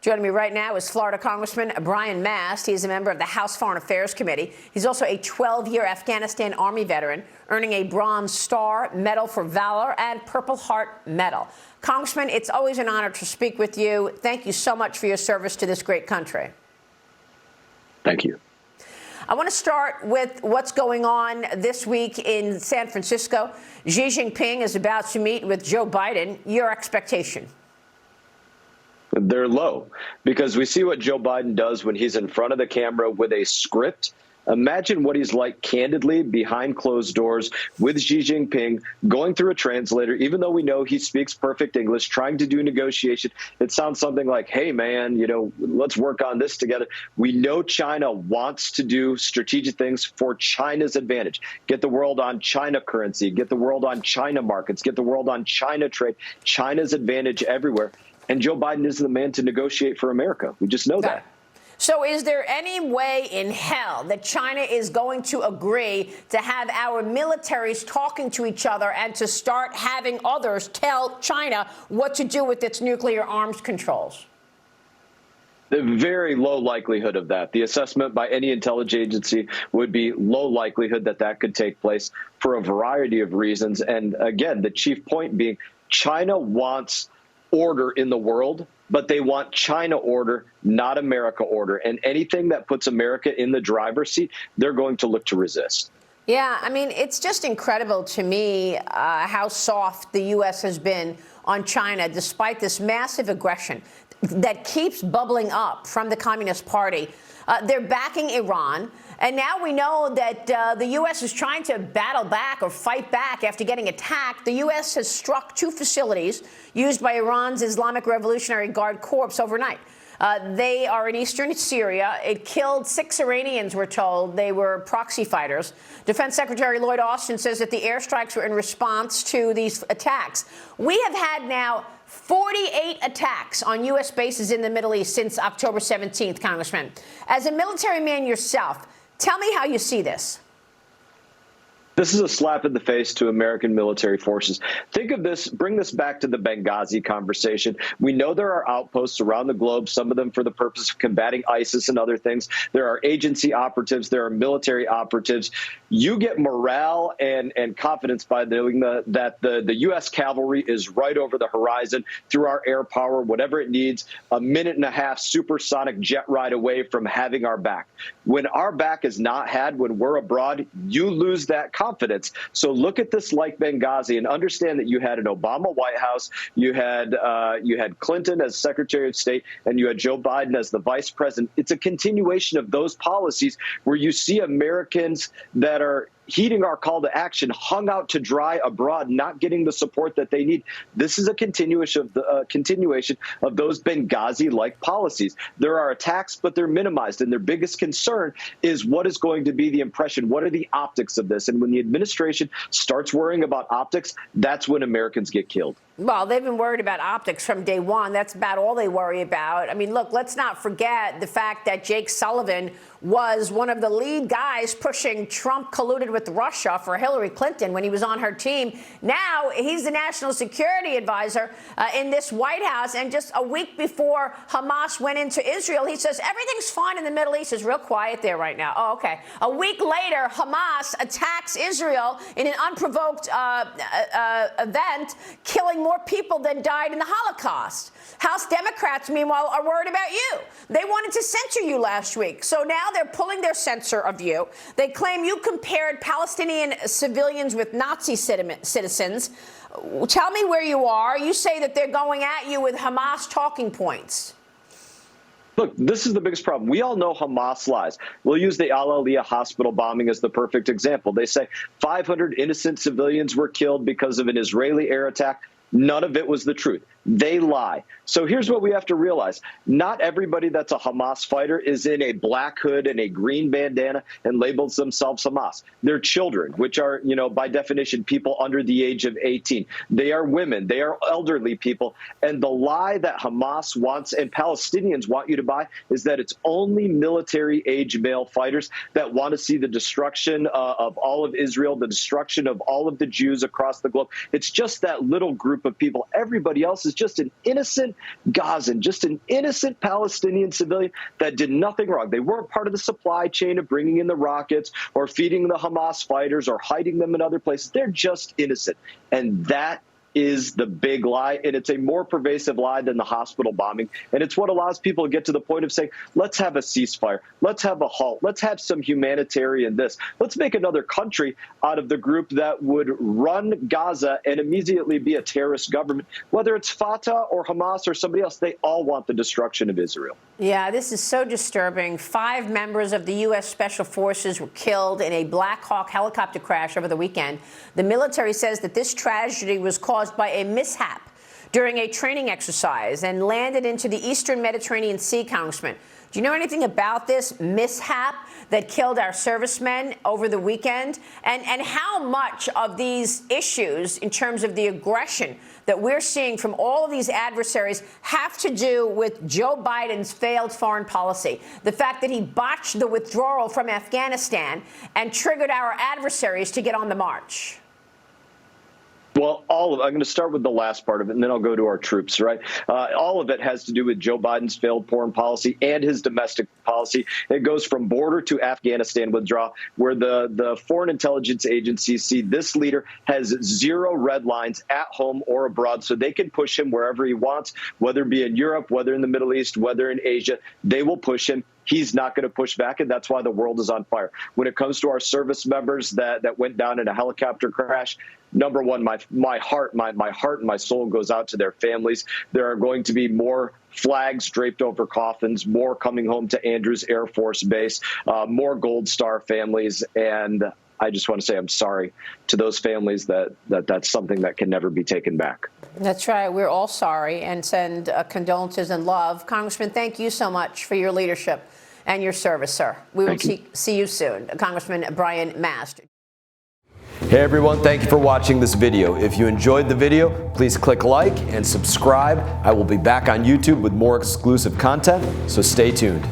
Joining me right now is Florida Congressman Brian Mast. He is a member of the House Foreign Affairs Committee. He's also a 12-year Afghanistan Army veteran, earning a Bronze Star, Medal for Valor, and Purple Heart Medal. Congressman, it's always an honor to speak with you. Thank you so much for your service to this great country. Thank you. I want to start with what's going on this week in San Francisco. Xi Jinping is about to meet with Joe Biden. Your expectation? They're low, because we see what Joe Biden does when he's in front of the camera with a script. Imagine what he's like candidly behind closed doors with Xi Jinping, going through a translator, even though we know he speaks perfect English, trying to do negotiation. It sounds something like, hey, man, let's work on this together. We know China wants to do strategic things for China's advantage. Get the world on China currency, get the world on China markets, get the world on China trade, China's advantage everywhere. And Joe Biden is the man to negotiate for America. We just know that. So is there any way in hell that China is going to agree to have our militaries talking to each other and to start having others tell China what to do with its nuclear arms controls? The very low likelihood of that. The assessment by any intelligence agency would be low likelihood that that could take place for a variety of reasons. And again, the chief point being China wants order in the world, but they want China order, not America order. And anything that puts America in the driver's seat, they're going to look to resist. Yeah, I mean, it's just incredible to me how soft the U.S. has been on China, despite this massive aggression that keeps bubbling up from the Communist Party. They're backing Iran. And now we know that the U.S. is trying to battle back or fight back after getting attacked. The U.S. has struck 2 facilities used by Iran's Islamic Revolutionary Guard Corps overnight. They are in eastern Syria. It killed 6 Iranians, we're told. They were proxy fighters. Defense Secretary Lloyd Austin says that the airstrikes were in response to these attacks. We have had now 48 attacks on U.S. bases in the Middle East since October 17th, Congressman. As a military man yourself, tell me how you see this. This is a slap in the face to American military forces. Think of this, bring this back to the Benghazi conversation. We know there are outposts around the globe, some of them for the purpose of combating ISIS and other things. There are agency operatives, there are military operatives. You get morale and confidence by knowing that the U.S. cavalry is right over the horizon through our air power, whatever it needs, a minute and a half supersonic jet ride away from having our back. When our back is not had, when we're abroad, you lose that confidence. So look at this like Benghazi and understand that you had an Obama White House, you had Clinton as Secretary of State, and you had Joe Biden as the Vice President. It's a continuation of those policies where you see Americans that are heeding our call to action, hung out to dry abroad, not getting the support that they need. This is a continuation of those Benghazi-like policies. There are attacks, but they're minimized. And their biggest concern is what is going to be the impression? What are the optics of this? And when the administration starts worrying about optics, that's when Americans get killed. Well, they've been worried about optics from day one. That's about all they worry about. I mean, look, let's not forget the fact that Jake Sullivan was one of the lead guys pushing Trump colluded with Russia for Hillary Clinton when he was on her team. Now he's the national security advisor in this White House. And just a week before Hamas went into Israel, he says everything's fine in the Middle East. It's real quiet there right now. Oh, OK. A week later, Hamas attacks Israel in an unprovoked event, killing more people than died in the Holocaust. House Democrats, meanwhile, are worried about you. They wanted to censor you last week. So now they're pulling their censor of you. They claim you compared Palestinian civilians with Nazi citizens. Tell me where you are. You say that they're going at you with Hamas talking points. Look, this is the biggest problem. We all know Hamas lies. We'll use the Al-Aliyah hospital bombing as the perfect example. They say 500 innocent civilians were killed because of an Israeli air attack. None of it was the truth. They lie. So here's what we have to realize. Not everybody that's a Hamas fighter is in a black hood and a green bandana and labels themselves Hamas. They're children, which are, by definition, people under the age of 18. They are women. They are elderly people. And the lie that Hamas wants and Palestinians want you to buy is that it's only military-age male fighters that want to see the destruction of all of Israel, the destruction of all of the Jews across the globe. It's just that little group of people. Everybody else is just an innocent Gazan, just an innocent Palestinian civilian that did nothing wrong. They weren't part of the supply chain of bringing in the rockets or feeding the Hamas fighters or hiding them in other places. They're just innocent. And that is the big lie, and it's a more pervasive lie than the hospital bombing. And it's what allows people to get to the point of saying, let's have a ceasefire, let's have a halt, let's have some humanitarian this. Let's make another country out of the group that would run Gaza and immediately be a terrorist government. Whether it's Fatah or Hamas or somebody else, they all want the destruction of Israel. Yeah, this is so disturbing. 5 members of the U.S. Special Forces were killed in a Black Hawk helicopter crash over the weekend. The military says that this tragedy was caused by a mishap during a training exercise and landed into the eastern Mediterranean Sea, Congressman. Do you know anything about this mishap that killed our servicemen over the weekend? And how much of these issues, in terms of the aggression that we're seeing from all of these adversaries, have to do with Joe Biden's failed foreign policy? The fact that he botched the withdrawal from Afghanistan and triggered our adversaries to get on the march. Well, I'm going to start with the last part of it, and then I'll go to our troops, right? All of it has to do with Joe Biden's failed foreign policy and his domestic policy. It goes from border to Afghanistan withdrawal, where the foreign intelligence agencies see this leader has 0 red lines at home or abroad, so they can push him wherever he wants, whether it be in Europe, whether in the Middle East, whether in Asia. They will push him. He's not going to push back, and that's why the world is on fire. When it comes to our service members that went down in a helicopter crash, number one, my heart and my soul goes out to their families. There are going to be more flags draped over coffins, more coming home to Andrews Air Force Base, more Gold Star families, and I just want to say I'm sorry to those families that's something that can never be taken back. That's right. We're all sorry and send condolences and love. Congressman, thank you so much for your leadership and your service, sir. We will see you soon. Congressman Brian Mast. Hey everyone, thank you for watching this video. If you enjoyed the video, please click like and subscribe. I will be back on YouTube with more exclusive content, so stay tuned.